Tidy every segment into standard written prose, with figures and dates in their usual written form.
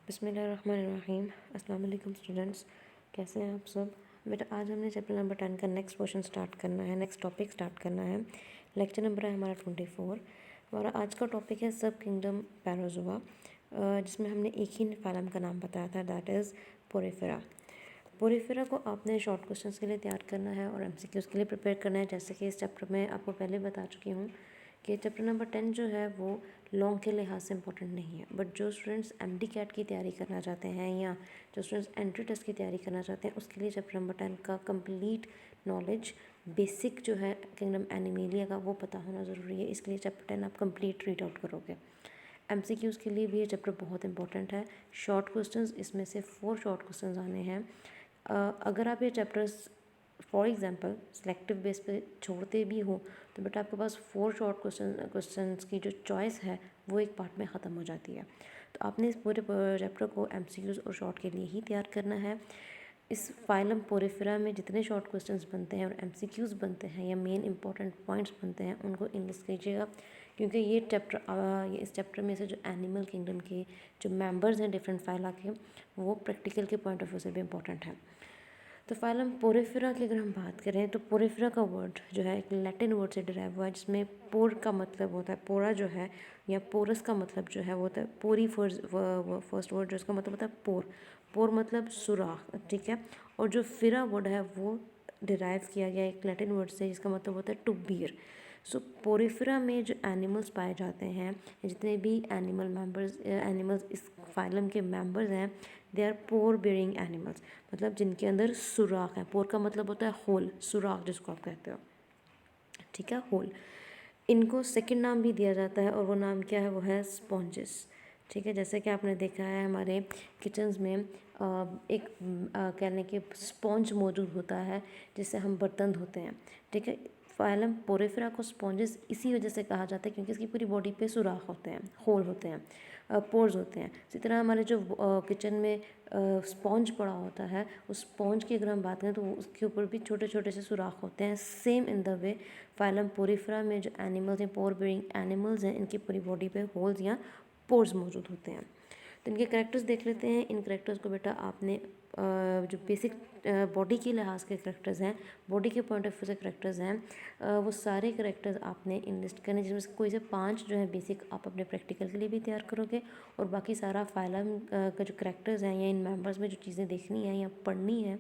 बिस्मिल्लाहिर्रहमानिर्रहीम। अस्सलाम वालेकुम स्टूडेंट्स, कैसे हैं आप सब। बेटा आज हमने चैप्टर नंबर 10 का नेक्स्ट पोर्शन स्टार्ट करना है, नेक्स्ट टॉपिक स्टार्ट करना है। लेक्चर नंबर है हमारा 24 और आज का टॉपिक है सब किंगडम पैराज़ोआ, जिसमें हमने एक ही फाइलम का नाम बताया था, दैट इज़ पोरिफेरा। पोरिफेरा को आपने शॉर्ट क्वेश्चंस के लिए तैयार करना है और एमसीक्यूज़ के लिए प्रिपेयर करना है। जैसे कि इस चैप्टर में आपको पहले बता चुकी हूँ कि चैप्टर नंबर 10 जो है वो लॉन्ग के लिहाज से इम्पोर्टेंट नहीं है, बट जो स्टूडेंट्स एमडी कैट की तैयारी करना चाहते हैं या जो स्टूडेंट्स एंट्री टेस्ट की तैयारी करना चाहते हैं उसके लिए चैप्टर नंबर 10 का कंप्लीट नॉलेज, बेसिक जो है किंगडम एनिमेलिया का वो पता होना ज़रूरी है। इसके लिए चैप्टर 10 आप कंप्लीट रीड आउट करोगे। एमसीक्यूज़ के लिए भी ये चैप्टर बहुत इंपॉर्टेंट है। शॉर्ट क्वेश्चंस इसमें से 4 शॉर्ट क्वेश्चंस आने हैं। अगर आप ये chapters for example selective base पे छोड़ते भी हो तो बेटा आपके पास 4 शॉर्ट क्वेश्चंस की जो चॉइस है वो एक पार्ट में ख़त्म हो जाती है। तो आपने इस पूरे चैप्टर को एमसीक्यूज़ और शॉर्ट के लिए ही तैयार करना है। इस फाइलम पोरिफेरा में जितने शॉर्ट क्वेश्चंस बनते हैं और एमसीक्यूज़ बनते हैं या मेन इंपॉर्टेंट पॉइंट्स बनते हैं उनको इंग्लिश कीजिएगा, क्योंकि ये इस चैप्टर में से जो एनिमल किंगडम के जो मेंबर्स हैं डिफरेंट फाइला के, वो प्रैक्टिकल के पॉइंट ऑफ व्यू से भी इम्पोर्टेंट है। तो फाइलम पोरिफेरा की अगर हम बात करें तो पोरिफेरा का वर्ड जो है एक लैटिन वर्ड से डिराइव हुआ है, जिसमें पोर का मतलब होता है, पोरा जो है या पोरस का मतलब जो है वो होता है पोरी। फर्स्ट वर्ड जो इसका मतलब होता है पोर। पोर मतलब सुराख, ठीक है। और जो फिरा वर्ड है वो डिराइव किया गया एक लैटिन वर्ड से जिसका मतलब होता है टू बियर। सो पोरिफेरा में जो एनिमल्स पाए जाते हैं, जितने भी एनिमल्स इस फाइलम के मेंबर्स हैं, they are pore bearing animals, मतलब जिनके अंदर सुराख है। पोर का मतलब होता है होल, सुराख जिसको आप कहते हो, ठीक है, होल। इनको सेकंड नाम भी दिया जाता है और वो नाम क्या है, वो है स्पॉन्जेस, ठीक है। जैसे कि आपने देखा है हमारे किचन्स में एक कहने के स्पॉन्ज मौजूद होता है जिससे हम बर्तन धोते हैं, ठीक है। फाइलम पोरिफेरा को स्पॉन्जेस इसी वजह से कहा जाता है क्योंकि इसकी पूरी बॉडी पे सुराख होते हैं, होल होते हैं, पोर्स होते हैं। इसी तरह हमारे जो किचन में स्पॉन्ज पड़ा होता है, उस स्पॉन्ज की अगर हम बात करें तो उसके ऊपर भी छोटे छोटे से सुराख होते हैं। Same in the way phylum porifera में जो एनिमल्स हैं, पोर बेयरिंग एनिमल्स हैं, इनकी पूरी बॉडी पे होल्स या पोर्स मौजूद होते हैं। तो इनके करेक्टर्स देख लेते हैं। इन करेक्टर्स को बेटा आपने जो बेसिक बॉडी के लिहाज के करेक्टर्स हैं, बॉडी के पॉइंट ऑफ व्यू से करेक्टर्स हैं, वो सारे करेक्टर्स आपने लिस्ट करने, जिसमें से कोई से 5 जो है बेसिक आप अपने प्रैक्टिकल के लिए भी तैयार करोगे और बाकी सारा फाइलम का जो करेक्टर्स हैं या इन मेंबर्स में जो चीज़ें देखनी है या पढ़नी है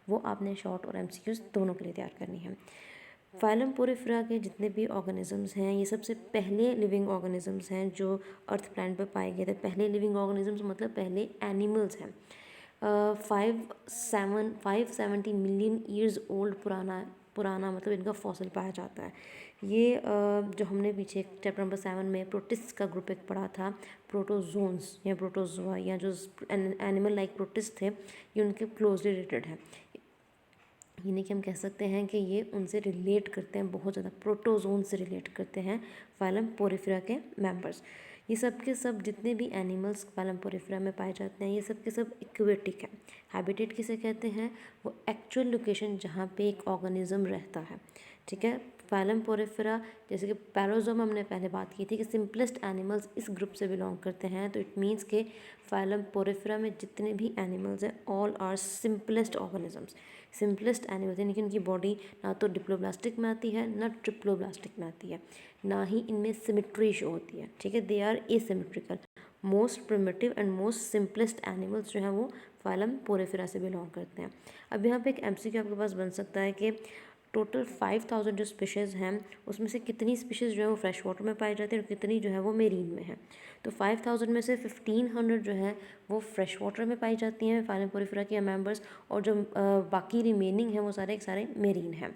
वो आपने शॉर्ट और एमसीक्यूज़ दोनों के लिए तैयार करनी है। फाइलम पोरिफेरा के जितने भी ऑर्गेनिजम्स हैं, ये सबसे पहले लिविंग ऑर्गेनिजम्स हैं जो अर्थ प्लैनेट पर पाए गए थे। पहले लिविंग ऑर्गेनिजम्स मतलब पहले एनिमल्स हैं। 570 मिलियन ईयर्स ओल्ड पुराना मतलब इनका फॉसिल पाया जाता है। ये जो हमने पीछे चैप्टर नंबर 7 में प्रोटिस्ट का ग्रुप एक पढ़ा था, प्रोटोजोन्स या प्रोटोजोआ, या जो एनिमल लाइक प्रोटिस्ट थे, ये उनके क्लोजली रिलेटेड है। यानी कि हम कह सकते हैं कि ये उनसे रिलेट करते हैं, बहुत ज़्यादा प्रोटोजोन से रिलेट करते हैं फाइलम पोरिफेरा के मेंबर्स। ये सब के सब जितने भी एनिमल्स फाइलम पोरिफेरा में पाए जाते हैं, ये सब के सब इक्वेटिक हैं। हैबिटेट किसे कहते हैं, वो एक्चुअल लोकेशन जहाँ पे एक ऑर्गेनिज्म रहता है, ठीक है। फाइलम पोरिफेरा, जैसे कि पैराज़ोम हमने पहले बात की थी कि सिंपलेस्ट एनिमल्स इस ग्रुप से बिलोंग करते हैं, तो इट मीन्स के फाइलम पोरिफेरा में जितने भी एनिमल्स हैं all are simplest organisms. Simplest animals यानी कि उनकी बॉडी ना तो डिप्लोब्लास्टिक में आती है ना ट्रिप्लोब्लास्टिक में आती है, ना ही इनमें सिमेट्री शो होती है, ठीक है। They are asymmetrical. Most primitive and most simplest animals जो हैं वो फाइलम पोरिफेरा से बिलोंग करते हैं। अब यहाँ पे एक एमसीक्यू आपके पास बन सकता है कि टोटल 5000 जो स्पीशीज़ हैं उसमें से कितनी स्पीशीज़ जो है वो फ्रेश वाटर में पाई जाती है और कितनी जो है वो मेरीन में है। तो 5000 में से 1500 जो है वो फ्रेश वाटर में पाई जाती हैं फाइलम पोरिफेरा के मेंबर्स, और जो बाकी रिमेनिंग है वो सारे के सारे मेरीन हैं।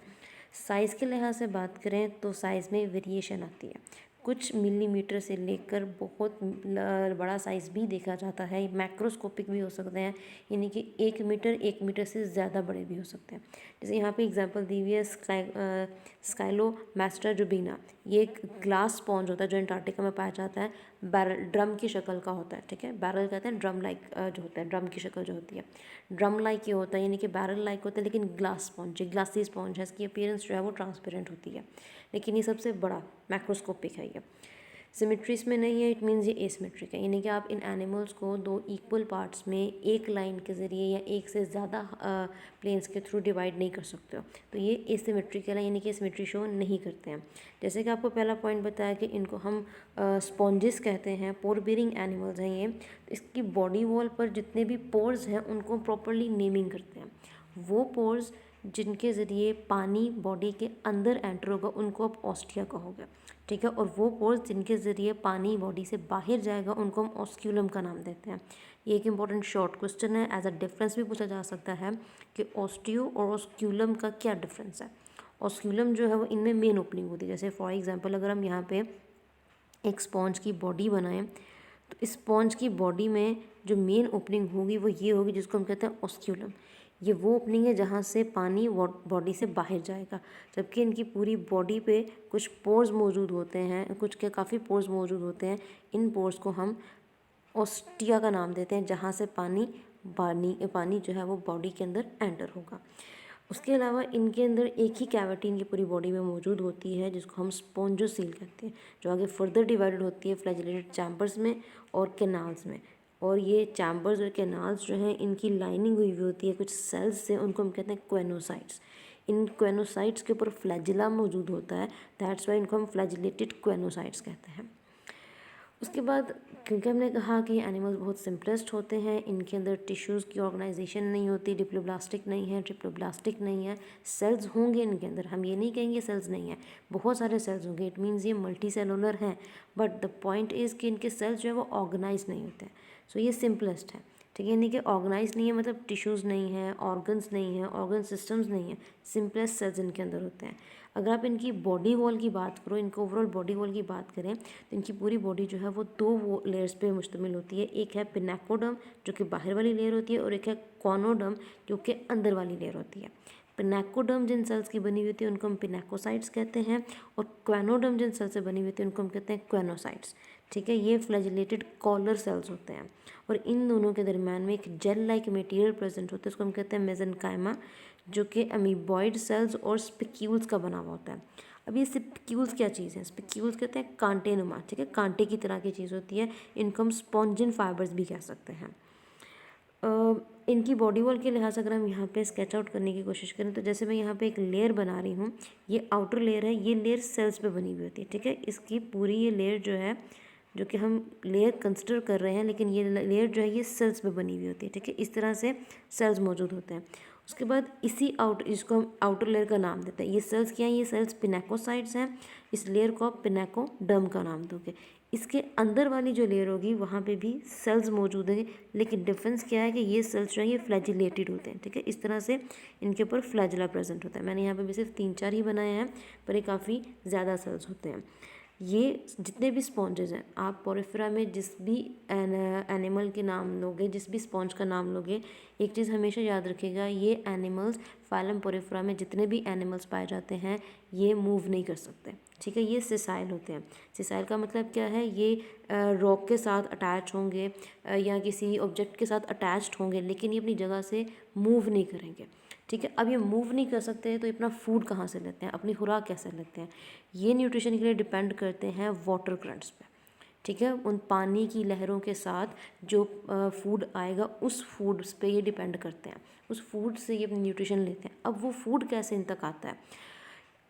साइज़ के लिहाज से बात करें तो साइज़ में वेरिएशन आती है, कुछ मिलीमीटर से लेकर बहुत बड़ा साइज़ भी देखा जाता है। मैक्रोस्कोपिक भी हो सकते हैं, यानी कि 1 मीटर से ज़्यादा बड़े भी हो सकते हैं। जैसे यहाँ पे एग्जांपल दी हुई है स्काइलोमास्टर जुबीना। ये एक ग्लास स्पॉन्ज होता है जो अंटार्कटिका में पाया जाता है, बैरल ड्रम की शक्ल का होता है, ठीक है। बैरल कहते हैं ड्रम लाइक जो होता है, ड्रम की शक्ल जो होती है, ड्रम लाइक ये होता है, यानी कि बैरल लाइक होता है लेकिन ग्लास स्पॉन्ज, ग्लासी स्पॉन्ज है, इसकी अपीयरेंस जो है वो ट्रांसपेरेंट होती है, लेकिन ये सबसे बड़ा मैक्रोस्कोपिक है ये। सिमेट्री इसमें नहीं है, इट मीन्स ये एसिमेट्रिक है, यानी कि आप इन एनिमल्स को दो इक्वल पार्ट्स में एक लाइन के ज़रिए या एक से ज़्यादा प्लेन्स के थ्रू डिवाइड नहीं कर सकते हो, तो ये एसिमेट्रिकल है, यानी कि सिमेट्री शो नहीं करते हैं। जैसे कि आपको पहला पॉइंट बताया कि इनको हम स्पॉन्जेस कहते हैं, पोर बीरिंग एनिमल्स हैं ये। तो इसकी बॉडी वॉल पर जितने भी पोर्स हैं उनको प्रॉपरली नेमिंग करते हैं। वो पोर्स जिनके ज़रिए पानी बॉडी के अंदर एंटर होगा उनको आप ऑस्टिया कहोगे, ठीक है। और वो पोर्स जिनके ज़रिए पानी बॉडी से बाहर जाएगा उनको हम ऑस्क्यूलम का नाम देते हैं। ये एक इंपॉर्टेंट शॉर्ट क्वेश्चन है, एज अ डिफरेंस भी पूछा जा सकता है कि ऑस्टियो और ऑस्क्यूलम का क्या डिफरेंस है। ऑस्क्यूलम जो है वो इनमें मेन ओपनिंग होती है। जैसे फॉर एग्जांपल अगर हम यहाँ पे एक स्पॉन्ज की बॉडी बनाएं तो इस स्पॉन्ज की बॉडी में जो मेन ओपनिंग होगी वो ये होगी, जिसको हम कहते हैं ऑस्क्यूलम। ये वो ओपनिंग है जहाँ से पानी बॉडी से बाहर जाएगा, जबकि इनकी पूरी बॉडी पे कुछ पोर्स मौजूद होते हैं, कुछ के काफ़ी पोर्स मौजूद होते हैं। इन पोर्स को हम ऑस्टिया का नाम देते हैं, जहाँ से पानी जो है वो बॉडी के अंदर एंटर होगा। उसके अलावा इनके अंदर एक ही कैविटी इनकी पूरी बॉडी में मौजूद होती है, जिसको हम स्पॉन्जोसील कहते हैं, जो आगे फर्दर डिवाइडेड होती है फ्लैजिलेटेड चैम्बर्स में और कैनाल्स में। और ये चैम्बर्स और कैनाल्स जो हैं इनकी लाइनिंग हुई होती है कुछ सेल्स से, उनको हम कहते हैं क्वेनोसाइट्स। इन क्वेनोसाइट्स के ऊपर फ्लैजिला मौजूद होता है, दैट्स वाई इनको हम फ्लैजिलेटेड क्वेनोसाइट्स कहते हैं। उसके बाद क्योंकि हमने कहा कि एनिमल्स बहुत सिंपलेस्ट होते हैं, इनके अंदर टिश्यूज़ की ऑर्गेनाइजेशन नहीं होती, डिप्लोब्लास्टिक नहीं है, ट्रिप्लोब्लास्टिक नहीं है। सेल्स होंगे इनके अंदर, हम ये नहीं कहेंगे सेल्स नहीं है, बहुत सारे सेल्स होंगे, इट मीन्स ये मल्टी सेलुलर हैं। बट द पॉइंट इज़ कि इनके सेल्स जो है वो ऑर्गेनाइज नहीं होते हैं। सो ये सिंपलेस्ट है, ठीक है। यानी कि ऑर्गेनाइज नहीं है मतलब टिश्यूज़ नहीं है, ऑर्गन्स नहीं है, ऑर्गन सिस्टम्स नहीं है, सिंपलेस्ट सेल्स इनके अंदर होते हैं। अगर आप इनकी बॉडी वॉल की बात करो, इनके ओवरऑल बॉडी वॉल की बात करें तो इनकी पूरी बॉडी जो है वो दो लेयर्स पे मुश्तमिल होती है। एक है पिनेकोडर्म जो कि बाहर वाली लेयर होती है, और एक है कॉनोडर्म जो कि अंदर वाली लेयर होती है। पिनेकोडर्म जिन सेल्स की बनी हुई होती है उनको हम पिनेकोसाइट्स कहते हैं, और क्वेनोडर्म जिन सेल्स से बनी हुई होती है उनको हम कहते हैं क्वेनोसाइट्स, ठीक है। ये फ्लैजिलेटेड कॉलर सेल्स होते हैं, और इन दोनों के दरम्यान में एक जेल लाइक मटेरियल प्रेजेंट होता है, उसको हम कहते हैं मेसेनकाइमा, जो कि अमीबॉइड सेल्स और स्पिक्यूल्स का बना हुआ होता है। अब ये स्पिक्यूल्स क्या चीज़ है? स्पिक्यूल्स कहते हैं कांटे नुमा, ठीक है, कांटे की तरह की चीज़ होती है। इनको हम स्पॉन्जिन फाइबर्स भी कह सकते हैं। इनकी बॉडी वॉल के लिहाज से अगर हम यहाँ पे स्केच आउट करने की कोशिश करें तो जैसे मैं यहाँ पे एक लेयर बना रही हूँ, ये आउटर लेयर है, ये लेयर सेल्स पे बनी हुई होती है, ठीक है। इसकी पूरी ये लेयर जो है, जो कि हम लेयर कंसिडर कर रहे हैं, लेकिन ये लेयर जो है ये सेल्स पे बनी हुई होती है, ठीक है। इस तरह से सेल्स मौजूद होते हैं। उसके बाद इसको हम आउटर लेयर का नाम देते हैं। ये सेल्स क्या हैं? ये सेल्स पिनेकोसाइट्स हैं। इस लेयर को आप पिनेकोडर्म का नाम दोगे। इसके अंदर वाली जो लेयर होगी वहाँ पे भी सेल्स मौजूद हैं, लेकिन डिफरेंस क्या है कि ये सेल्स जो है ये फ्लैजिलेटेड होते हैं, ठीक है। इस तरह से इनके ऊपर फ्लैजिला प्रेजेंट होता है। मैंने यहाँ पे भी सिर्फ 3-4 ही बनाए हैं, पर ये काफ़ी ज़्यादा सेल्स होते हैं। ये जितने भी स्पॉन्जेस हैं, आप पोरिफेरा में जिस भी एनिमल के नाम लोगे, जिस भी स्पॉन्ज का नाम लोगे, एक चीज़ हमेशा याद रखिएगा, ये एनिमल्स फाइलम पोरिफेरा में जितने भी एनिमल्स पाए जाते हैं ये मूव नहीं कर सकते, ठीक है। ये सिसाइल होते हैं। सिसाइल का मतलब क्या है? ये रॉक के साथ अटैच होंगे या किसी ऑब्जेक्ट के साथ अटैच्ड होंगे, लेकिन ये अपनी जगह से मूव नहीं करेंगे, ठीक है। अब ये मूव नहीं कर सकते हैं तो अपना फूड कहाँ से लेते हैं, अपनी खुराक कैसे लेते हैं? ये न्यूट्रिशन के लिए डिपेंड करते हैं वाटर करंट्स पे, ठीक है। उन पानी की लहरों के साथ जो फूड आएगा उस फूड पे ये डिपेंड करते हैं, उस फूड से ये अपनी न्यूट्रिशन लेते हैं। अब वो फूड कैसे इन तक आता है?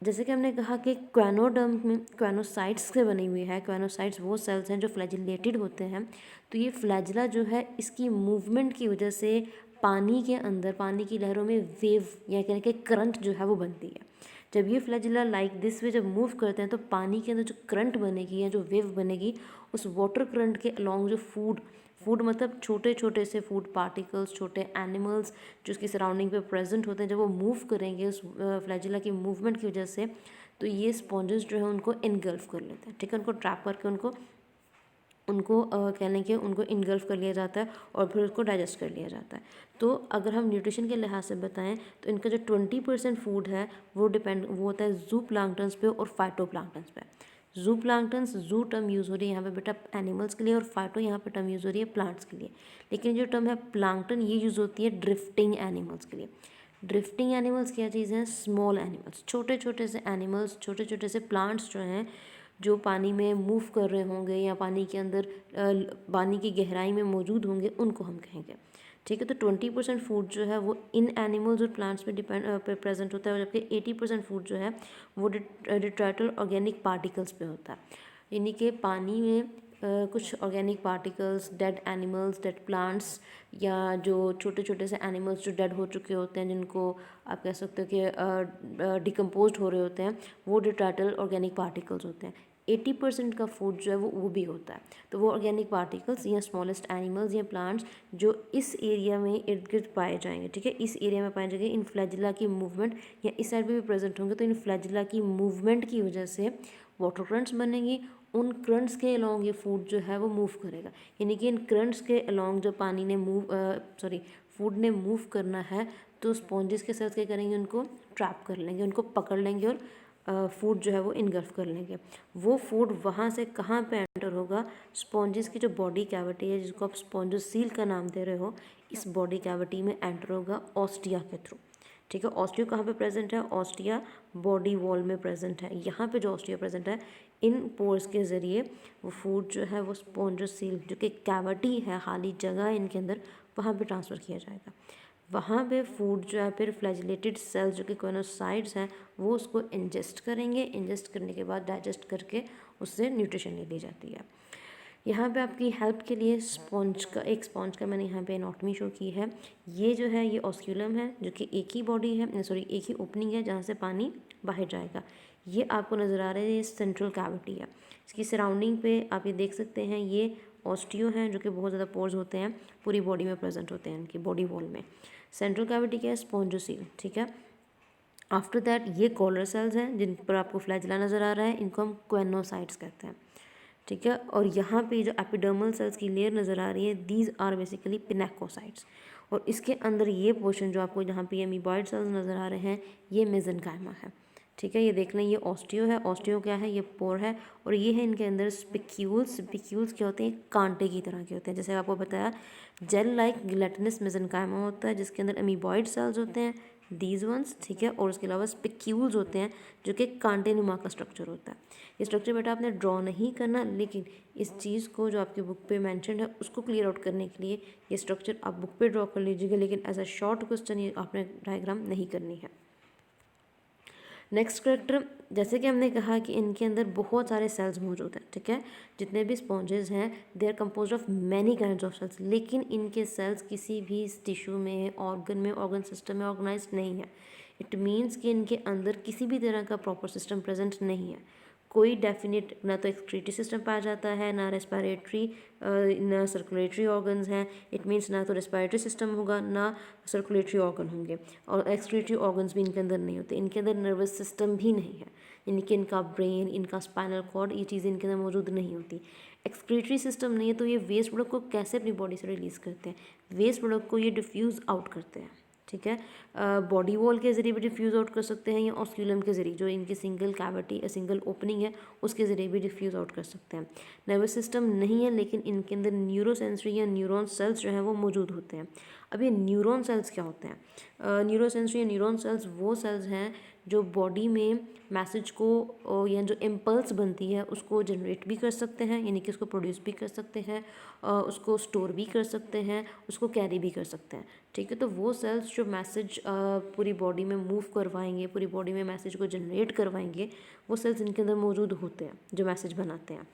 जैसे कि हमने कहा कि क्वेनोडर्म में क्वेनोसाइट्स से बनी हुई है। क्वेनोसाइट्स वो सेल्स हैं जो फ्लैजिलेटेड होते हैं। तो ये फ्लैजिला जो है इसकी मूवमेंट की वजह से पानी के अंदर, पानी की लहरों में वेव या कहने के करंट जो है वो बनती है। जब ये फ्लैजिला लाइक दिस वे जब मूव करते हैं तो पानी के अंदर जो करंट बनेगी या जो वेव बनेगी, उस वाटर करंट के अलॉन्ग जो फूड मतलब छोटे छोटे से फूड पार्टिकल्स, छोटे एनिमल्स जो उसकी सराउंडिंग पे प्रेजेंट होते हैं, जब वो मूव करेंगे उस फ्लैजिला की मूवमेंट की वजह से, तो ये स्पॉन्जेस जो है उनको इनगल्फ कर लेते हैं, ठीक है। उनको ट्रैप करके उनको कहने के उनको इनगल्फ कर लिया जाता है और फिर उसको डाइजेस्ट कर लिया जाता है। तो अगर हम न्यूट्रिशन के लिहाज से बताएं तो इनका जो 20% फूड है वो होता है जू प्लांक्टन्स पे और फाइटो प्लांक्टन्स पे। जू प्लांक्टन्स, जू टर्म यूज़ हो रही है यहाँ पे बेटा एनिमल्स के लिए, और फाइटो यहाँ पे टर्म यूज़ हो रही है प्लांट्स के लिए। लेकिन जो टर्म है प्लांक्टन ये यूज़ होती है ड्रिफ्टिंग एनिमल्स के लिए। ड्रिफ्टिंग एनिमल्स क्या चीज़ हैं? स्मॉल एनिमल्स, छोटे छोटे से एनिमल्स, छोटे छोटे से प्लांट्स जो हैं जो पानी में मूव कर रहे होंगे या पानी के अंदर पानी की गहराई में मौजूद होंगे, उनको हम कहेंगे। ठीक है, तो 20% फूड जो है वो इन एनिमल्स और प्लांट्स में प्रेजेंट होता है, जबकि 80% फूड जो है वो डिट्राइटल ऑर्गेनिक पार्टिकल्स पे होता है। यानी कि पानी में कुछ organic particles, dead animals, dead plants, या जो छोटे छोटे से एनिमल्स जो डेड हो चुके होते हैं, जिनको आप कह सकते हो कि डिकम्पोज हो रहे होते हैं, वो डिट्राइटल ऑर्गेनिक पार्टिकल्स होते हैं। 80% का फूड जो है वो भी होता है। तो वो ऑर्गेनिक पार्टिकल्स या स्मॉलेस्ट एनिमल्स या प्लांट्स जो इस एरिया में इर्द गिर्द पाए जाएंगे, ठीक है, इस एरिया में पाए जाएंगे, इन फ्लैजिला की मूवमेंट या इस साइड पे भी प्रेजेंट होंगे, तो इन फ्लैजिला की मूवमेंट की वजह से वाटर करंट्स बनेंगी। उन करंट्स के अलॉन्ग ये फूड जो है वो मूव करेगा। यानी कि इन करंट्स के अलॉन्ग जो पानी ने फूड ने मूव करना है, तो स्पॉन्जेस के साथ क्या करेंगे, उनको ट्रैप कर लेंगे, उनको पकड़ लेंगे और फूड जो है वो इनगल्फ कर लेंगे। वो फूड वहाँ से कहाँ पे एंटर होगा, स्पॉन्जेस की जो बॉडी कैविटी है, जिसको आप स्पॉन्जोसील का नाम दे रहे हो, इस बॉडी कैविटी में एंटर होगा ऑस्टिया के थ्रू। ठीक है, ऑस्टियो कहाँ पे प्रेजेंट है, ऑस्टिया बॉडी वॉल में प्रेजेंट है। यहाँ पे जो ऑस्टिया प्रेजेंट है, इन पोर्स के ज़रिए वो फूड जो है वो स्पॉन्जोसील, जो कि कैविटी है, खाली जगह है इनके अंदर, वहाँ पे ट्रांसफ़र किया जाएगा। वहाँ पे फूड जो है फिर फ्लैजिलेटेड सेल्स जो कि कोनोसाइट्स हैं, वो उसको इंजेस्ट करेंगे। इंजेस्ट करने के बाद डाइजेस्ट करके उससे न्यूट्रिशन ले ली जाती है। यहाँ पे आपकी हेल्प के लिए स्पॉन्ज का मैंने यहाँ पे एनाटॉमी शो की है। ये जो है ये ऑस्क्यूलम है, जो कि एक ही बॉडी है, एक ही ओपनिंग है जहाँ से पानी बाहर जाएगा। ये आपको नज़र आ रहा है, ये सेंट्रल कैविटी है। इसकी सराउंडिंग पे आप ये देख सकते हैं, ये ऑस्टियो हैं जो कि बहुत ज़्यादा पोर्स होते हैं, पूरी बॉडी में प्रेजेंट होते हैं, इनकी बॉडी वॉल में। सेंट्रल कैविटी क्या है, स्पॉन्जोसील। ठीक है, आफ्टर दैट ये कॉलर सेल्स हैं जिन पर आपको फ्लैजिला नज़र आ रहा है, इनको हम क्वेनोसाइट्स कहते हैं। ठीक है, और यहाँ पे जो एपिडर्मल सेल्स की लेयर नज़र आ रही है, दीज आर बेसिकली पिनेकोसाइट्स। और इसके अंदर ये पोर्शन जो आपको जहाँ पे एमीबॉइड सेल्स नज़र आ रहे हैं, ये मेसेनकाइमा है। ठीक है, ये देख लें, ये ऑस्टियो है। ऑस्टियो क्या है, ये पोर है। और ये है इनके अंदर स्पिक्यूल्स। स्पिक्यूल्स क्या होते हैं, कांटे की तरह के होते हैं। जैसे आपको बताया, जेल लाइक गिलेटिनस मेसेनकाइमा होता है, जिसके अंदर एमीबॉइड सेल्स होते हैं, दीज वंस। ठीक है, और उसके अलावा स्पिक्यूल्स होते हैं, जो कि कांटे नुमा का स्ट्रक्चर होता है। ये स्ट्रक्चर बेटा आपने ड्रॉ नहीं करना, लेकिन इस चीज़ को जो आपकी बुक पे मेंशन है उसको क्लियर आउट करने के लिए ये स्ट्रक्चर आप बुक पे ड्रॉ कर लीजिएगा, लेकिन एज अ शॉर्ट क्वेश्चन ये आपने डायग्राम नहीं करनी है। नेक्स्ट करेक्टर, जैसे कि हमने कहा कि इनके अंदर बहुत सारे सेल्स मौजूद हैं। ठीक है, जितने भी स्पॉन्जेस हैं, they are compose of many kinds of cells, लेकिन इनके सेल्स किसी भी टिश्यू में, ऑर्गन सिस्टम में ऑर्गेनाइज नहीं है। इट मीन्स कि इनके अंदर किसी भी तरह का प्रॉपर सिस्टम प्रेजेंट नहीं है। कोई डेफिनेट ना तो एक्सक्रीटरी सिस्टम पाया जाता है, ना रेस्पिरेटरी, ना सर्कुलेटरी ऑर्गन्स हैं। इट मीन्स ना तो रेस्पिरेटरी सिस्टम होगा, ना सर्कुलेटरी ऑर्गन होंगे, और एक्सक्रीटरी ऑर्गन्स भी इनके अंदर नहीं होते। इनके अंदर नर्वस सिस्टम भी नहीं है, यानी कि इनका ब्रेन, इनका स्पाइनल कॉर्ड, ये चीज़ें इनके अंदर मौजूद नहीं होती। एक्सक्रीटरी सिस्टम नहीं है, तो ये वेस्ट प्रोडक्ट को कैसे अपनी बॉडी से रिलीज़ करते हैं, वेस्ट प्रोडक्ट को ये डिफ्यूज़ आउट करते हैं। ठीक है, बॉडी वॉल के ज़रिए भी डिफ्यूज़ आउट कर सकते हैं, या ऑस्क्यूलम के ज़रिए, जो इनकी सिंगल कैविटी, सिंगल ओपनिंग है, उसके ज़रिए भी डिफ्यूज़ आउट कर सकते हैं। नर्वस सिस्टम नहीं है, लेकिन इनके अंदर न्यूरोसेंसरी या न्यूरॉन सेल्स जो हैं वो मौजूद होते हैं। अब ये न्यूरॉन सेल्स क्या होते हैं, न्यूरोसेंसरी या न्यूरॉन सेल्स वो सेल्स हैं जो बॉडी में मैसेज को या जो इम्पल्स बनती है उसको जनरेट भी कर सकते हैं, यानी कि उसको प्रोड्यूस भी कर सकते हैं, उसको स्टोर भी कर सकते हैं, उसको कैरी भी कर सकते हैं। ठीक है, तो वो सेल्स जो मैसेज पूरी बॉडी में मूव करवाएंगे, पूरी बॉडी में मैसेज को जनरेट करवाएंगे, वो सेल्स इनके अंदर मौजूद होते हैं जो मैसेज बनाते हैं।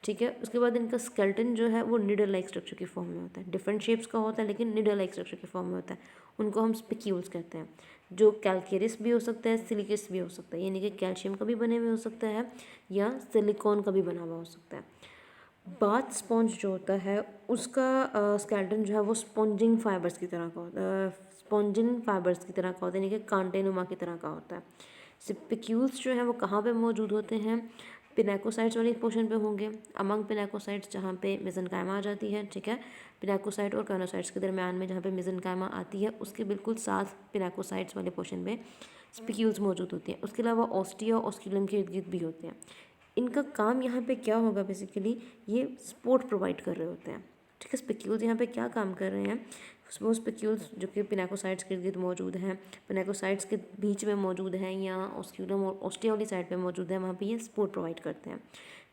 ठीक है, उसके बाद इनका स्केलेटन जो है वो निडल लाइक स्ट्रक्चर की फॉर्म में होता है। डिफरेंट शेप्स का होता है, लेकिन निडल लाइक स्ट्रक्चर की फॉर्म में होता है। उनको हम स्पिक्यूल्स कहते हैं, जो कैल्केरियस भी हो सकता है, सिलिकस भी हो सकता है, यानी कि कैल्शियम का भी बने हुए हो सकता है या सिलिकॉन का भी बना हुआ हो सकता है। बाथ स्पॉन्ज जो होता है उसका स्केलेटन जो है वो स्पॉन्जिंग फाइबर्स की तरह का होता है, स्पॉन्जिंग फाइबर्स की तरह का होता है, यानी कि कांटे नुमा की तरह का होता है। स्पिक्यूल्स जो हैं वो कहाँ पे मौजूद होते हैं, पिनेकोसाइट्स वाली पोर्शन पे होंगे, अमंग पिनेकोसाइट्स, जहाँ पे मेसेनकाइमा आ जाती है। ठीक है, पिनेकोसाइट और काइनोसाइट्स के दरमियान में जहाँ पे मेसेनकाइमा आती है, उसके बिल्कुल साथ पिनेकोसाइट्स वाले पोर्शन में स्पिक्यूल्स मौजूद होती हैं। उसके अलावा ऑस्टिया ऑस्क्यूलम के इर्द गिर्द भी होते हैं। इनका काम यहाँ पे क्या होगा, बेसिकली ये सपोर्ट प्रोवाइड कर रहे होते हैं। ठीक है, स्पिक्यूल्स यहाँ पे क्या काम कर रहे हैं, वो स्पिक्यूल्स जो कि पिनाकोसाइट्स के इर्द मौजूद हैं, पिनाकोसाइट्स के बीच में मौजूद हैं या ऑस्क्यूलम और ओस्टियोली साइड पे मौजूद है, वहाँ पे ये सपोर्ट प्रोवाइड करते हैं।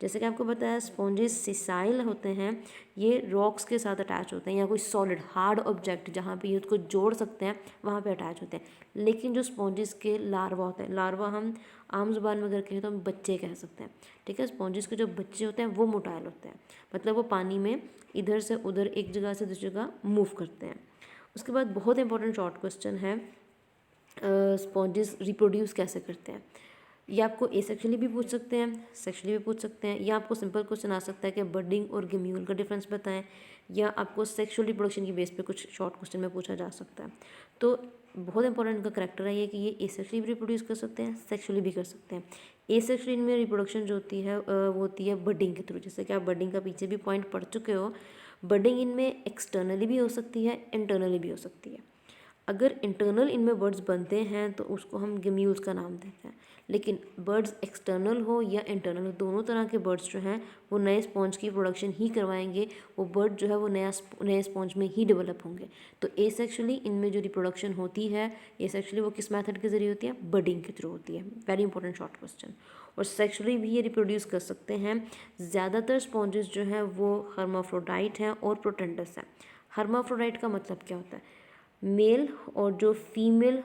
जैसे कि आपको बताया स्पॉन्जेस सिसाइल होते हैं, ये रॉक्स के साथ अटैच होते हैं या कोई सॉलिड हार्ड ऑब्जेक्ट जहाँ पे ये उसको जोड़ सकते हैं वहाँ पे अटैच होते हैं। लेकिन जो स्पॉन्जेस के लार्वा होते हैं, लार्वा हम आम जुबान में अगर कहें तो हम बच्चे कह सकते हैं, ठीक है। स्पॉन्जेस के जो बच्चे होते हैं वो मोटाइल होते हैं, मतलब वो पानी में इधर से उधर एक जगह से दूसरी जगह मूव करते हैं। उसके बाद बहुत इंपॉर्टेंट शॉर्ट क्वेश्चन है, स्पॉन्जेस रिप्रोड्यूस कैसे करते हैं। ये आपको एसेक्सुअली भी पूछ सकते हैं, सेक्सुअली भी पूछ सकते हैं, या आपको सिंपल क्वेश्चन आ सकता है कि बडिंग और गेम्यूल का डिफरेंस बताएं, या आपको सेक्सुअल रिप्रोडक्शन की बेस पे कुछ शॉर्ट क्वेश्चन में पूछा जा सकता है। तो बहुत इंपॉर्टेंट इनका करेक्टर है ये कि ये एसेक्सुअली भी रिप्रोड्यूस कर सकते हैं, सेक्सुअली भी कर सकते हैं। एसेक्सुअली इनमें रिप्रोडक्शन जो होती है वो होती है बडिंग के थ्रू, जैसे कि आप बडिंग का पीछे भी पॉइंट पढ़ चुके हो। बडिंग इनमें एक्सटर्नली भी हो सकती है, इंटरनली भी हो सकती है। अगर इंटरनल इनमें बर्ड्स बनते हैं तो उसको हम गेम्यूल्स का नाम देते हैं, लेकिन बर्ड्स एक्सटर्नल हो या इंटरनल हो, दोनों तरह के बर्ड्स जो हैं वो नए स्पॉन्ज की प्रोडक्शन ही करवाएंगे, वो बर्ड जो है वो नए स्पॉन्ज में ही डेवलप होंगे। तो एसेक्सुअली इनमें जो रिप्रोडक्शन होती है, एसेक्सुअली वो किस मेथड के जरिए होती है, बडिंग के थ्रू होती है। Very important short question. और सेक्सुअली भी ये रिप्रोड्यूस कर सकते हैं। ज़्यादातर स्पॉन्जेस जो हैं वो हर्माफ्रोडाइट हैं और प्रोटेंडस हैं। हर्माफ्रोडाइट का मतलब क्या होता है, मेल, और जो female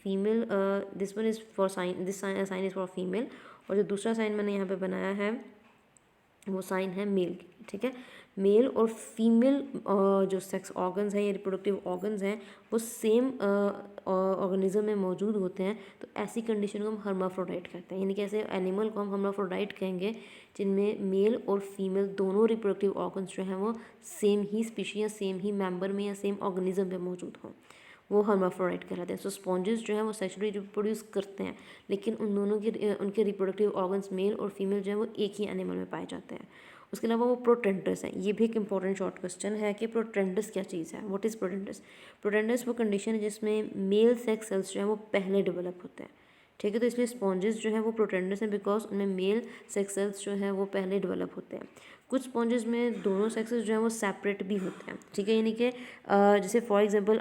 this one is for sign, this sign is for female, और जो दूसरा साइन मैंने यहाँ पे बनाया है वो साइन है मेल, ठीक है। मेल और फीमेल जो सेक्स ऑर्गन्स हैं या रिप्रोडक्टिव ऑर्गन्स हैं वो सेम ऑर्गेनिज्म में मौजूद होते हैं, तो ऐसी कंडीशन को हम हर्माफ्रोडाइट कहते हैं। यानी कि ऐसे एनिमल को हम हर्माफ्रोडाइट कहेंगे जिनमें मेल और फीमेल दोनों रिप्रोडक्टिव ऑर्गन्स जो हैं वो सेम ही स्पीशी या सेम ही मेंबर में या सेम ऑर्गेनिज्म में मौजूद हों, वो हर्माफ्रोडाइट कहलाते हैं। सो स्पॉन्जेस जो हैं वो सेक्सुअली रिप्रोड्यूस करते हैं, लेकिन उन दोनों के उनके रिप्रोडक्टिव ऑर्गन्स मेल और फीमेल जो है वो एक ही एनिमल में पाए जाते हैं। उसके अलावा वो प्रोटेंडस हैं। ये भी एक इंपॉर्टेंट शॉर्ट क्वेश्चन है कि प्रोटेंडस क्या चीज़ है, व्हाट इज़ प्रोटेंडस। प्रोटेंडस वो कंडीशन है जिसमें मेल सेक्स सेल्स जो है वो पहले डेवलप होते हैं, ठीक है। तो इसलिए स्पॉन्जेस जो है वो प्रोटेंडस हैं बिकॉज उनमें मेल सेक्स सेल्स जो हैं वो पहले डेवलप होते हैं। कुछ स्पॉन्जेस में दोनों सेक्सेस जो हैं वो सेपरेट भी होते हैं, ठीक है। यानी कि जैसे फॉर एग्जांपल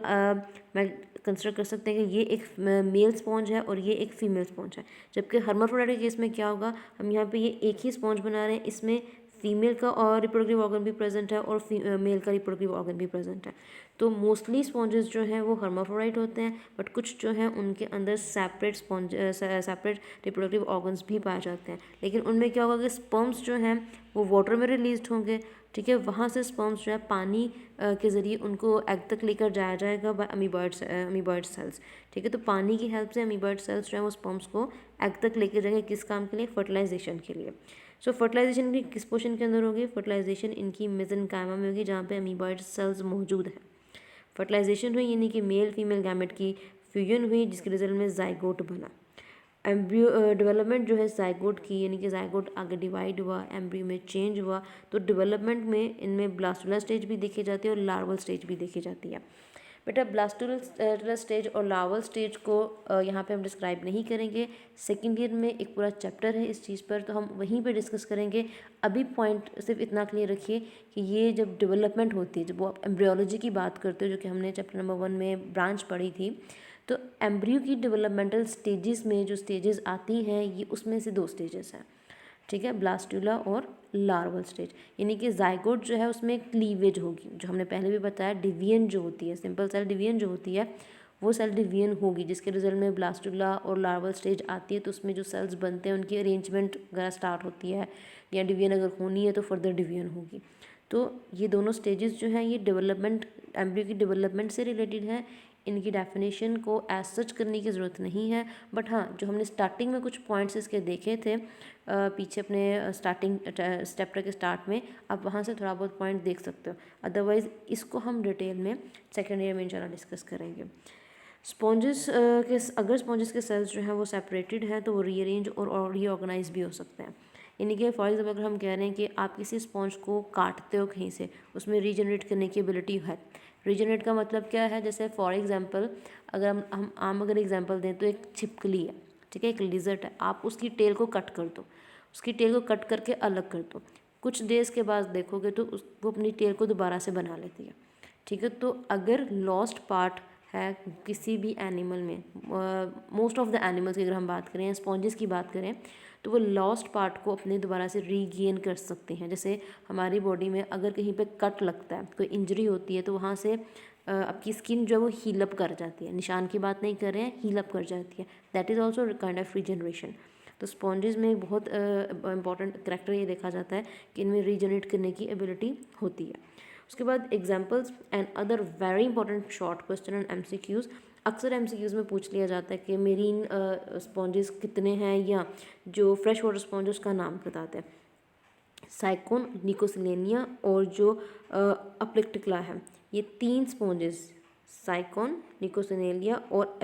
मैं कंसिडर कर सकते हैं कि ये एक मेल स्पॉन्ज है और ये एक फीमेल स्पॉन्ज है, जबकि हर्माफ्रोडाइट के केस में क्या होगा, हम यहाँ पे ये एक ही स्पॉन्ज बना रहे हैं, इसमें फीमेल का और रिप्रोडक्टिव ऑर्गन भी प्रेजेंट है और मेल का रिप्रोडक्टिव ऑर्गन भी प्रेजेंट है। तो मोस्टली स्पॉन्जेस जो हैं वो हर्माफ्रोडाइट होते हैं, बट कुछ जो हैं उनके अंदर सेपरेट रिप्रोडक्टिव ऑर्गन्स भी पाए जाते हैं। लेकिन उनमें क्या होगा कि स्पर्म्स जो हैं वो वाटर में रिलीज होंगे, ठीक है। वहाँ से स्पर्म्स जो है पानी के ज़रिए उनको एग तक लेकर जाया जाएगा बाय अमीबॉइड सेल्स, ठीक है। तो पानी की हेल्प से अमीबॉइड सेल्स जो है वो स्पर्म्स को एग तक लेकर जाएंगे, किस काम के लिए, फर्टिलाइजेशन के लिए। सो फर्टिलाइजेशन की किस पोर्शन के अंदर होगी, फर्टिलाइजेशन इनकी मेसेनकाइमा में होगी जहाँ पे अमीबॉइड सेल्स मौजूद है। फर्टिलाइजेशन हुई यानी कि मेल फीमेल गैमेट की फ्यूजन हुई जिसके रिजल्ट में जाइगोट बना। एम्ब्रियो डेवलपमेंट जो है जाइगोट की, यानी कि जाइगोट आगे डिवाइड हुआ, एम्ब्रियो में चेंज हुआ। तो डेवलपमेंट में इनमें ब्लास्टुला स्टेज भी देखी जाती है और लार्वल स्टेज भी देखी जाती है। बेटा ब्लास्टुला स्टेज और लार्वल स्टेज को यहाँ पे हम डिस्क्राइब नहीं करेंगे, सेकेंड ईयर में एक पूरा चैप्टर है इस चीज़ पर, तो हम वहीं पे डिस्कस करेंगे। अभी पॉइंट सिर्फ इतना क्लियर रखिए कि ये जब डेवलपमेंट होती है, जब वो आप एम्ब्रियोलॉजी की बात करते हो जो कि हमने चैप्टर नंबर 1 में ब्रांच पढ़ी थी, तो एम्ब्रियो की डेवलपमेंटल स्टेजेस में जो स्टेजेस आती हैं ये उसमें से 2 स्टेजेस हैं, ठीक है, ब्लास्टुला और लार्वल स्टेज। यानी कि जाइगोट जो है उसमें क्लीवेज होगी, जो हमने पहले भी बताया डिवीजन जो होती है, सिंपल सेल डिवीजन जो होती है वो सेल डिवीजन होगी, जिसके रिजल्ट में ब्लास्टुला और लार्वल स्टेज आती है। तो उसमें जो सेल्स बनते हैं उनकी अरेंजमेंट वगैरह स्टार्ट होती है, या डिवीजन अगर होनी है तो फर्दर डिवीजन होगी। तो ये दोनों स्टेजेस जो हैं ये डेवलपमेंट, एम्ब्रियो की डेवलपमेंट से रिलेटेड है। इनकी डेफिनेशन को एज सच करने की ज़रूरत नहीं है, बट हाँ जो हमने स्टार्टिंग में कुछ पॉइंट्स इसके देखे थे पीछे अपने स्टार्टिंग चैप्टर के स्टार्ट में, आप वहाँ से थोड़ा बहुत पॉइंट देख सकते हो। अदरवाइज़ इसको हम डिटेल में सेकेंड ईयर में इंशाल्लाह डिस्कस करेंगे। स्पॉन्जेस के अगर स्पॉन्जेस के सेल्स जो हैं वो सेपरेटेड हैं तो वो रीअरेंज और रीऑर्गेनाइज भी हो सकते हैं। यानी कि फॉर एग्जाम्पल अगर हम कह रहे हैं कि आप किसी स्पॉन्ज को काटते हो कहीं से, उसमें रीजनरेट करने की एबिलिटी है। रीजनरेट का मतलब क्या है, जैसे फॉर एग्जांपल अगर हम आम अगर एग्जांपल दें तो एक छिपकली है, ठीक है, एक लिजर्ट है, आप उसकी टेल को कट कर दो, उसकी टेल को कट करके अलग कर दो, कुछ डेज के बाद देखोगे तो वो अपनी टेल को दोबारा से बना लेती है, ठीक है। तो अगर लॉस्ट पार्ट है किसी भी एनिमल में, मोस्ट ऑफ द एनिमल्स की अगर हम बात करें, स्पॉन्जेस की बात करें, तो वो लॉस्ट पार्ट को अपने दोबारा से रीगेन कर सकते हैं। जैसे हमारी बॉडी में अगर कहीं पे कट लगता है, कोई इंजरी होती है, तो वहाँ से आपकी स्किन जो है वो हील अप कर जाती है। निशान की बात नहीं कर रहे हैं, हील अप कर जाती है। That is also kind of regeneration. तो स्पॉन्जेस में एक बहुत इंपॉर्टेंट करेक्टर ये देखा जाता है कि इनमें रीजनरेट करने की एबिलिटी होती है। उसके बाद examples and other very important short question and MCQs। अक्सर MCQs में पूछ लिया जाता है कि मेरीन स्पॉन्जेस कितने हैं, या जो फ्रेश वाटर स्पॉन्ज उसका नाम बताते हैं। साइकोन, निकोसिलेनिया और जो अप्लिक्टिकला है, ये 3 स्पॉन्जेस, साइकोन, निकोसिनेलिया और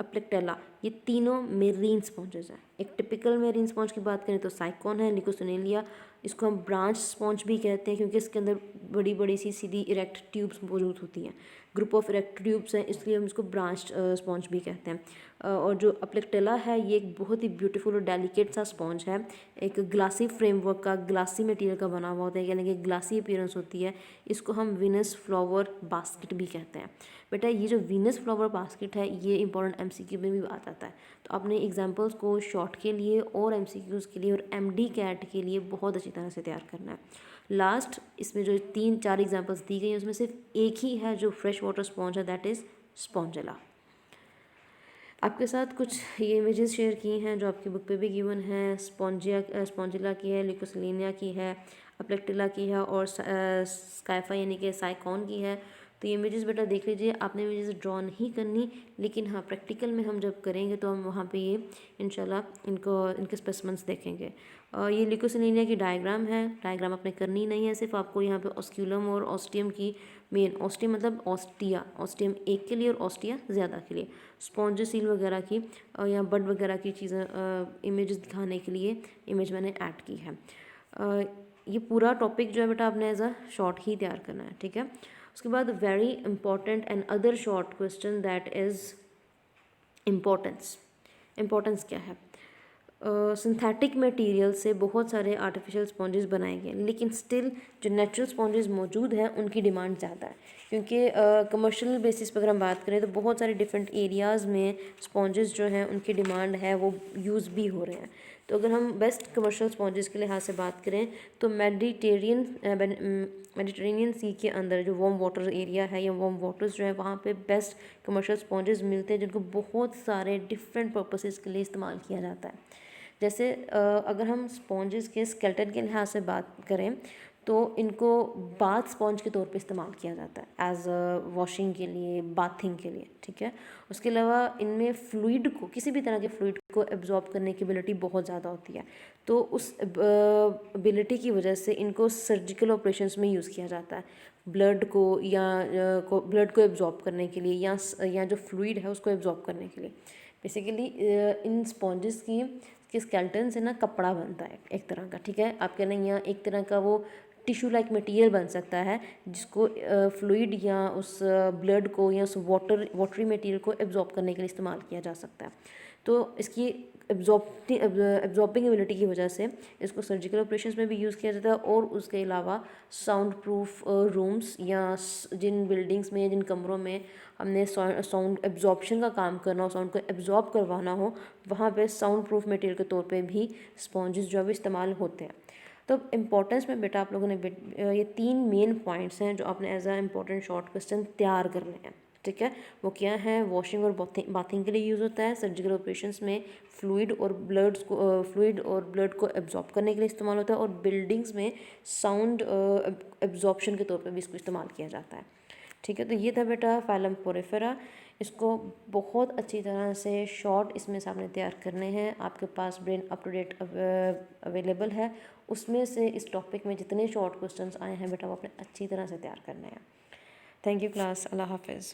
अप्लिक्टेला, ये तीनों मेरीन स्पॉन्जेस हैं। एक टिपिकल मेरीन स्पॉन्ज की बात करें तो साइकोन है, निकोसिनेलिया, इसको हम ब्रांच स्पॉन्ज भी कहते हैं क्योंकि इसके अंदर बड़ी बड़ी सी सीधी इरेक्ट ट्यूब्स मौजूद होती हैं। ग्रुप ऑफ इरेक्ट ट्यूब्स हैं, इसलिए हम इसको ब्रांच स्पॉन्ज भी कहते हैं। और जो अप्लिक्टेला है, ये एक बहुत ही ब्यूटीफुल और डेलिकेट सा स्पॉन्ज है। एक ग्लासी फ्रेमवर्क का, ग्लासी मटेरियल का बना हुआ होता है, यानी कि ग्लासी अपीयरेंस होती है। इसको हम वीनस फ्लावर बास्केट भी कहते हैं। बेटा ये जो वीनस फ्लावर बास्केट है, ये इंपॉर्टेंट MCQ में भी आ जाता है। तो आपने एग्जाम्पल्स को शॉर्ट के लिए और MCQs के लिए और MD कैट के लिए बहुत अच्छी तरह से तैयार करना है। लास्ट इसमें जो 3-4 एग्जाम्पल्स दी गई हैं, उसमें सिर्फ एक ही है जो फ्रेश वाटर स्पॉन्ज है, दैट इज़ स्पॉन्जिला। आपके साथ कुछ ये इमेजेस शेयर की हैं जो आपकी बुक पे भी गिवन है। स्पॉन्जिला की है, लिकोसिलिनिया की है, अप्लेक्टिला की है और स्काइफा यानी कि साइकॉन की है। तो ये इमेजेस बेटा देख लीजिए। आपने इमेजेस ड्रॉ नहीं करनी, लेकिन हाँ प्रैक्टिकल में हम जब करेंगे तो हम वहाँ पे ये इंशाल्लाह इनके स्पेसिमेंस देखेंगे। ये लिकोसिलिनिया की डायग्राम है। डायग्राम आपने करनी नहीं है, सिर्फ आपको यहाँ पे ऑस्क्यूलम और ऑस्टियम की मेन, ऑस्टियम मतलब ऑस्टिया, ऑस्टियम एक के लिए और ऑस्टिया ज़्यादा के लिए, स्पॉन्जोसील वगैरह की या बड वगैरह की चीज़ें इमेजेस दिखाने के लिए इमेज मैंने ऐड की है। ये पूरा टॉपिक जो है बेटा आपने एज अ शॉर्ट ही तैयार करना है, ठीक है। उसके बाद very important and other short question, that is importance. Importance क्या है? सिंथेटिक मटेरियल से बहुत सारे आर्टिफिशियल स्पॉन्जेस बनाए गए, लेकिन स्टिल जो नेचुरल स्पॉन्जेस मौजूद हैं उनकी डिमांड ज़्यादा है, क्योंकि कमर्शियल बेसिस पर अगर हम बात करें तो बहुत सारे डिफरेंट एरियाज़ में स्पॉन्जेस जो हैं उनकी डिमांड है, वो यूज़ भी हो रहे हैं। तो अगर हम बेस्ट कमर्शियल स्पॉन्जेस के लिहाज से बात करें तो मेडिटेरेनियन सी के अंदर जो वार्म वाटर एरिया है या वार्म वाटर्स जो है, वहाँ पे बेस्ट कमर्शियल स्पॉन्जेस मिलते हैं जिनको बहुत सारे डिफरेंट पर्पसेस के लिए इस्तेमाल किया जाता है। जैसे अगर हम स्पॉन्जेस के स्केलेटन के लिहाज से बात करें तो इनको बाथ स्पॉन्ज के तौर पे इस्तेमाल किया जाता है एज वॉशिंग के लिए, बाथिंग के लिए, ठीक है। उसके अलावा इनमें फ्लूइड को, किसी भी तरह के फ्लूइड को एब्जॉर्ब करने की एबिलिटी बहुत ज़्यादा होती है। तो उस एबिलिटी की वजह से इनको सर्जिकल ऑपरेशंस में यूज़ किया जाता है, ब्लड को ब्लड को एब्जॉर्ब करने के लिए या जो फ्लूइड है उसको एब्जॉर्ब करने के लिए। बेसिकली इन स्पॉन्जेस की स्केलेटन से ना कपड़ा बनता है एक तरह का, ठीक है। आप कह रहे हैं यहाँ एक तरह का वो टिश्यू लाइक मटेरियल बन सकता है जिसको फ्लूइड या उस ब्लड को या उस वाटरी मटेरियल को एब्जॉर्ब करने के लिए इस्तेमाल किया जा सकता है। तो इसकी एब्जॉर्बिंग एबिलिटी की वजह से इसको सर्जिकल ऑपरेशंस में भी यूज़ किया जाता है, और उसके अलावा साउंड प्रूफ रूम्स या जिन बिल्डिंग्स में, जिन कमरों में हमने साउंड एब्जॉर्प्शन का काम करना हो, साउंड को एब्जॉर्ब करवाना हो, वहाँ पे साउंड प्रूफ मटेरियल के तौर पे भी स्पॉन्जेस जो है इस्तेमाल होते हैं। तो इम्पोर्टेंस में बेटा आप लोगों ने ये 3 मेन पॉइंट्स हैं जो आपने as a important short question तैयार करने हैं, ठीक है। वो क्या है? वॉशिंग और बाथिंग के लिए यूज़ होता है, सर्जिकल ऑपरेशंस में फ्लूइड और ब्लड को एब्जॉर्ब करने के लिए इस्तेमाल होता है, और बिल्डिंग्स में साउंड एब्जॉर्प्शन के तौर पर भी इसको इस्तेमाल किया जाता है, ठीक है। तो ये था बेटा फाइलम पोरिफेरा। इसको बहुत अच्छी तरह से शॉर्ट इसमें से आपने तैयार करने हैं। आपके पास brain up to date available है, उसमें से इस टॉपिक में जितने शॉर्ट क्वेश्चंस आए हैं बेटा वो आपने अच्छी तरह से तैयार करने हैं। थैंक यू क्लास, अल्लाह हाफिज़।